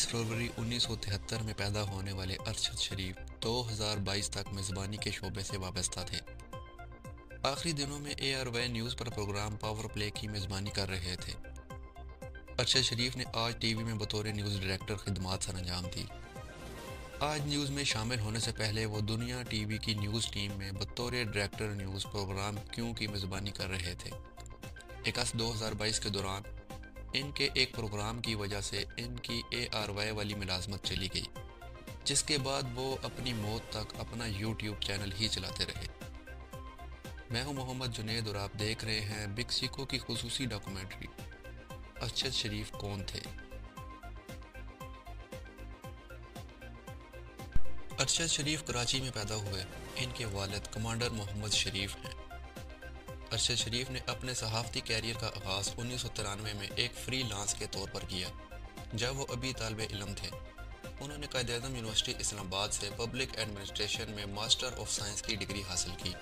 فروری 1973 میں پیدا ہونے والے ارشد شریف 2022 تک میزبانی کے شعبے سے وابستہ تھے۔ آخری دنوں میں اے آر وائی نیوز پر پروگرام پاور پلے کی میزبانی کر رہے تھے۔ ارشد شریف نے آج ٹی وی میں بطور نیوز ڈائریکٹر خدمات سر انجام دی۔ آج نیوز میں شامل ہونے سے پہلے وہ دنیا ٹی وی کی نیوز ٹیم میں بطور ڈائریکٹر نیوز پروگرام کیوں کی میزبانی کر رہے تھے۔ 2022 کے دوران ان کے ایک پروگرام کی وجہ سے ان کی اے آر وائی والی ملازمت چلی گئی، جس کے بعد وہ اپنی موت تک اپنا یوٹیوب چینل ہی چلاتے رہے۔ میں ہوں محمد جنید اور آپ دیکھ رہے ہیں بگ سیکو کی خصوصی ڈاکومنٹری ارشد شریف کون تھے۔ ارشد شریف کراچی میں پیدا ہوئے۔ ان کے والد کمانڈر محمد شریف ہیں۔ ارشد شریف نے اپنے صحافتی کیریئر کا آغاز 1993 میں ایک فری لانس کے طور پر کیا، جب وہ ابھی طالب علم تھے۔ انہوں نے قائد اعظم یونیورسٹی اسلام آباد سے پبلک ایڈمنسٹریشن میں ماسٹر آف سائنس کی ڈگری حاصل کی۔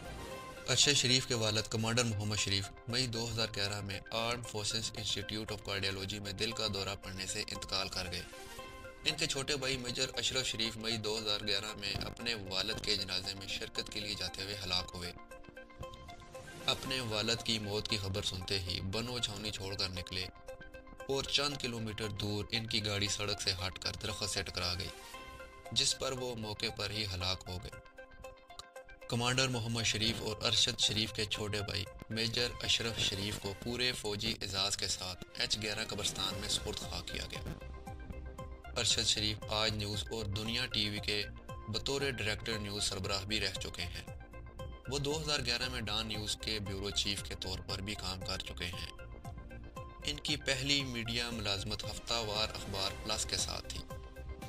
ارشد شریف کے والد کمانڈر محمد شریف مئی 2011 میں آرم فورسز انسٹی ٹیوٹ آف کارڈیالوجی میں دل کا دورہ پڑنے سے انتقال کر گئے۔ ان کے چھوٹے بھائی میجر اشرف شریف مئی 2011 میں اپنے والد کے جنازے میں شرکت کے لیے جاتے ہوئے ہلاک ہوئے۔ اپنے والد کی موت کی خبر سنتے ہی بنو چھاؤنی چھوڑ کر نکلے اور چند کلومیٹر دور ان کی گاڑی سڑک سے ہٹ کر درخت سے ٹکرا گئی، جس پر وہ موقع پر ہی ہلاک ہو گئے۔ کمانڈر محمد شریف اور ارشد شریف کے چھوٹے بھائی میجر اشرف شریف کو پورے فوجی اعزاز کے ساتھ H11 قبرستان میں سپرد خاک کیا گیا۔ ارشد شریف آج نیوز اور دنیا ٹی وی کے بطور ڈائریکٹر نیوز سربراہ بھی رہ چکے ہیں۔ وہ 2011 میں ڈان نیوز کے بیورو چیف کے طور پر بھی کام کر چکے ہیں۔ ان کی پہلی میڈیا ملازمت ہفتہ وار اخبار پلس کے ساتھ تھی۔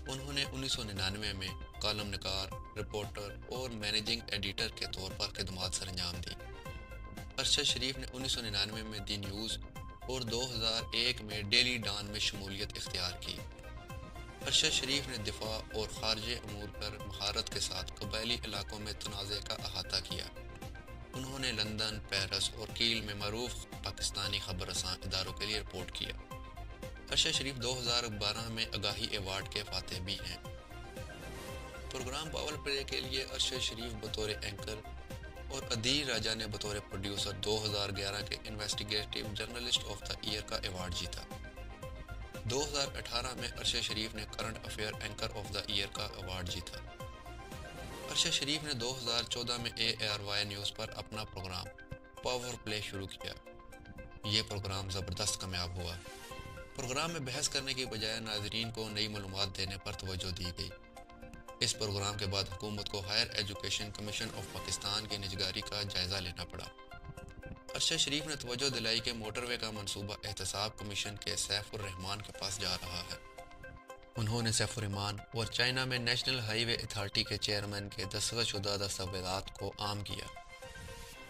انہوں نے 1999 میں کالم نگار، رپورٹر اور مینیجنگ ایڈیٹر کے طور پر خدمات سر انجام دی۔ ارشد شریف نے 1999 میں دی نیوز اور 2001 میں ڈیلی ڈان میں شمولیت اختیار کی۔ ارشد شریف نے دفاع اور خارجہ امور پر مہارت کے ساتھ قبائلی علاقوں میں تنازع کا احاطہ کیا۔ انہوں نے لندن، پیرس اور کیل میں معروف پاکستانی خبر رساں اداروں کے لیے رپورٹ کیا۔ ارشد شریف 2012 میں آگاہی ایوارڈ کے فاتح بھی ہیں۔ پروگرام پاور پلے کے لیے ارشد شریف بطور اینکر اور ادیر راجہ نے بطور پروڈیوسر 2011 کے investigative journalist of the year کا ایوارڈ جیتا۔ 2018 میں ارشد شریف نے current affair anchor of the year کا ایوارڈ جیتا۔ ارشد شریف نے 2014 میں اے آر وائی نیوز پر اپنا پروگرام پاور پلے شروع کیا۔ یہ پروگرام زبردست کامیاب ہوا۔ پروگرام میں بحث کرنے کی بجائے ناظرین کو نئی معلومات دینے پر توجہ دی گئی۔ اس پروگرام کے بعد حکومت کو higher education commission of Pakistan کی نجگاری کا جائزہ لینا پڑا۔ ارشد شریف نے توجہ دلائی کہ موٹر وے کا منصوبہ احتساب کمیشن کے سیف الرحمان کے پاس جا رہا ہے۔ انہوں نے سیف الرحمان اور چائنا میں نیشنل ہائی وے اتھارٹی کے چیئرمین کے دستخط شدہ دستاویزات کو عام کیا۔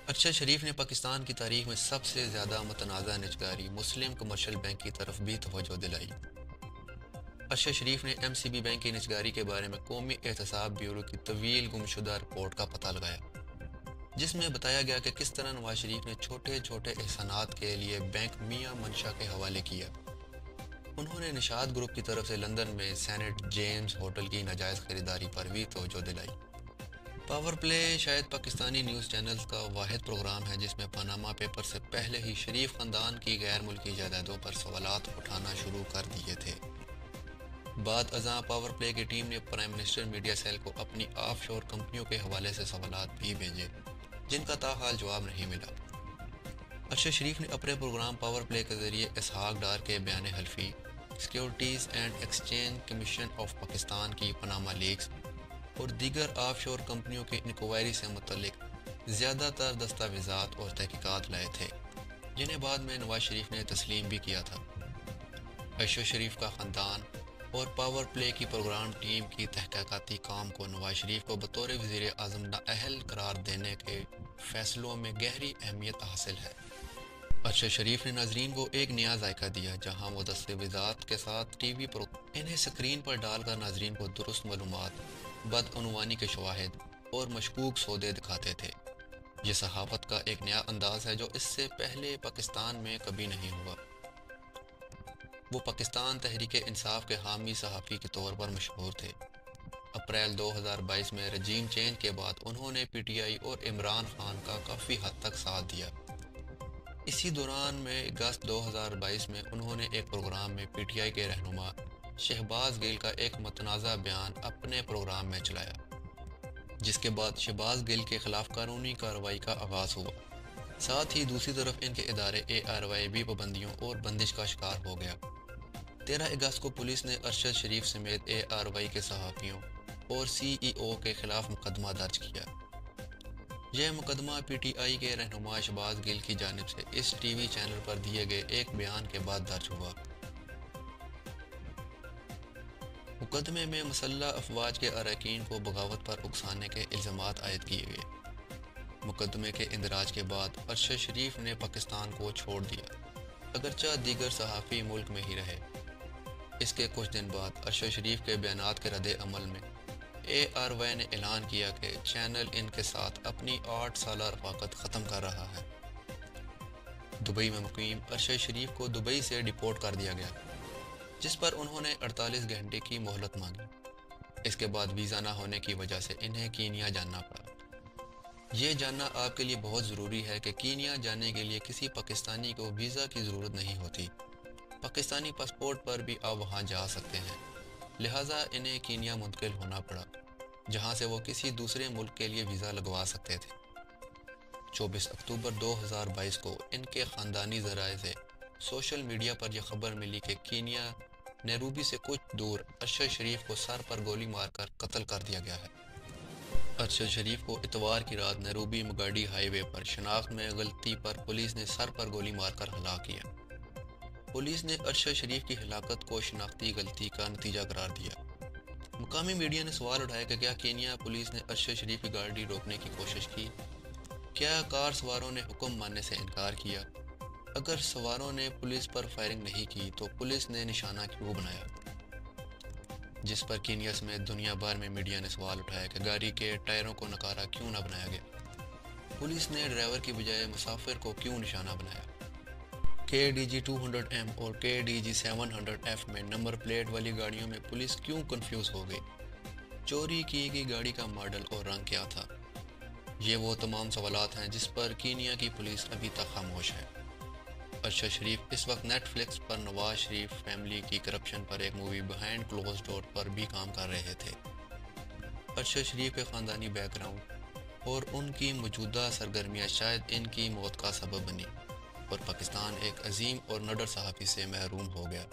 ارشد شریف نے پاکستان کی تاریخ میں سب سے زیادہ متنازع نجگاری مسلم کمرشل بینک کی طرف بھی توجہ دلائی۔ ارشد شریف نے ایم سی بی بینک کی نجگاری کے بارے میں قومی احتساب بیورو کی طویل گمشدہ رپورٹ کا پتہ لگایا، جس میں بتایا گیا کہ کس طرح نواز شریف نے چھوٹے چھوٹے احسانات کے لیے بینک میاں منشا کے حوالے کیا۔ انہوں نے نشاد گروپ کی طرف سے لندن میں سینٹ جیمز ہوٹل کی ناجائز خریداری پر بھی توجہ دلائی۔ پاور پلے شاید پاکستانی نیوز چینلز کا واحد پروگرام ہے جس میں پاناما پیپر سے پہلے ہی شریف خاندان کی غیر ملکی جائیدادوں پر سوالات اٹھانا شروع کر دیے تھے۔ بعد ازاں پاور پلے کی ٹیم نے پرائم منسٹر میڈیا سیل کو اپنی آف شور کمپنیوں کے حوالے سے سوالات بھی بھیجے، جن کا تاحال جواب نہیں ملا۔ ارشد شریف نے اپنے پروگرام پاور پلے کے ذریعے اسحاق ڈار کے بیان حلفی، Securities and Exchange Commission of Pakistan کی پاناما لیکس اور دیگر آف شور کمپنیوں کی انکوائری سے متعلق زیادہ تر دستاویزات اور تحقیقات لائے تھے، جنہیں بعد میں نواز شریف نے تسلیم بھی کیا تھا۔ ارشد شریف کا خاندان اور پاور پلے کی پروگرام ٹیم کی تحقیقاتی کام کو نواز شریف کو بطور وزیر اعظم نااہل قرار دینے کے فیصلوں میں گہری اہمیت حاصل ہے۔ ارشد شریف نے ناظرین کو ایک نیا ذائقہ دیا، جہاں وہ دستاویزات کے ساتھ ٹی وی پر انہیں سکرین پر ڈال کر ناظرین کو درست معلومات، بدعنوانی کے شواہد اور مشکوک سودے دکھاتے تھے۔ یہ صحافت کا ایک نیا انداز ہے جو اس سے پہلے پاکستان میں کبھی نہیں ہوا۔ وہ پاکستان تحریک انصاف کے حامی صحافی کے طور پر مشہور تھے۔ اپریل 2022 میں رجیم چینج کے بعد انہوں نے پی ٹی آئی اور عمران خان کا کافی حد تک ساتھ دیا۔ اسی دوران میں اگست 2022 میں انہوں نے ایک پروگرام میں پی ٹی آئی کے رہنما شہباز گل کا ایک متنازع بیان اپنے پروگرام میں چلایا، جس کے بعد شہباز گل کے خلاف قانونی کارروائی کا آغاز ہوا۔ ساتھ ہی دوسری طرف ان کے ادارے ARY بھی پابندیوں اور بندش کا شکار ہو گیا۔ 13 اگست کو پولیس نے ارشد شریف سمیت ARY کے صحافیوں اور CEO کے خلاف مقدمہ درج کیا۔ یہ مقدمہ پی ٹی آئی کے رہنما شہباز گل کی جانب سے اس ٹی وی چینل پر دیے گئے ایک بیان کے بعد درج ہوا۔ مقدمے میں مسلح افواج کے اراکین کو بغاوت پر اکسانے کے الزامات عائد کیے گئے۔ مقدمے کے اندراج کے بعد ارشد شریف نے پاکستان کو چھوڑ دیا، اگرچہ دیگر صحافی ملک میں ہی رہے۔ اس کے کچھ دن بعد ارشد شریف کے بیانات کے رد عمل میں ARY نے اعلان کیا کہ چینل ان کے ساتھ اپنی 8 سالہ رفاقت ختم کر رہا ہے۔ دبئی میں مقیم ارشد شریف کو دبئی سے ڈپورٹ کر دیا گیا، جس پر انہوں نے 48 گھنٹے کی مہلت مانگی۔ اس کے بعد ویزا نہ ہونے کی وجہ سے انہیں کینیا جانا پڑا۔ یہ جاننا آپ کے لیے بہت ضروری ہے کہ کینیا جانے کے لیے کسی پاکستانی کو ویزا کی ضرورت نہیں ہوتی۔ پاکستانی پاسپورٹ پر بھی آپ وہاں جا سکتے ہیں، لہٰذا انہیں کینیا منتقل ہونا پڑا، جہاں سے وہ کسی دوسرے ملک کے لیے ویزا لگوا سکتے تھے۔ 24 اکتوبر 2022 کو ان کے خاندانی ذرائع سے سوشل میڈیا پر یہ خبر ملی کہ کینیا نیروبی سے کچھ دور ارشد شریف کو سر پر گولی مار کر قتل کر دیا گیا ہے۔ ارشد شریف کو اتوار کی رات نیروبی مگاڈی ہائی وے پر شناخت میں غلطی پر پولیس نے سر پر گولی مار کر ہلاک کیا۔ پولیس نے ارشد شریف کی ہلاکت کو شناختی غلطی کا نتیجہ قرار دیا۔ مقامی میڈیا نے سوال اٹھایا کہ کیا کینیا پولیس نے ارشد شریف کی گاڑی روکنے کی کوشش کی؟ کیا کار سواروں نے حکم ماننے سے انکار کیا؟ اگر سواروں نے پولیس پر فائرنگ نہیں کی تو پولیس نے نشانہ کیوں بنایا؟ جس پر کینیا سمیت دنیا بھر میں میڈیا نے سوال اٹھایا کہ گاڑی کے ٹائروں کو نقارہ کیوں نہ بنایا گیا؟ پولیس نے ڈرائیور کی بجائے مسافر کو کیوں نشانہ بنایا؟ KDG 200M اور KDG 700F میں نمبر پلیٹ والی گاڑیوں میں پولیس کیوں کنفیوز ہو گئی؟ چوری کی گئی گاڑی کا ماڈل اور رنگ کیا تھا؟ یہ وہ تمام سوالات ہیں جس پر کینیا کی پولیس ابھی تک خاموش ہے۔ ارشد شریف اس وقت نیٹ فلکس پر نواز شریف فیملی کی کرپشن پر ایک مووی بہائنڈ کلوز ڈور پر بھی کام کر رہے تھے۔ ارشد شریف کے خاندانی بیک گراؤنڈ اور ان کی موجودہ سرگرمیاں شاید ان کی موت کا سبب بنی اور پاکستان ایک عظیم اور نڈر صحافی سے محروم ہو گیا۔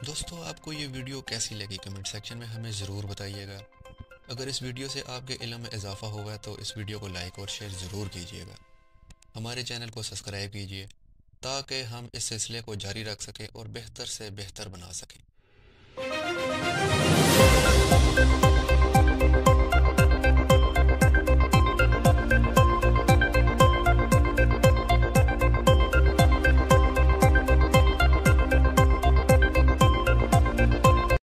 دوستو، آپ کو یہ ویڈیو کیسی لگی کمنٹ سیکشن میں ہمیں ضرور بتائیے گا۔ اگر اس ویڈیو سے آپ کے علم میں اضافہ ہوا تو اس ویڈیو کو لائک اور شیئر ضرور کیجیے گا۔ ہمارے چینل کو سبسکرائب کیجیے تاکہ ہم اس سلسلے کو جاری رکھ سکیں اور بہتر سے بہتر بنا سکیں۔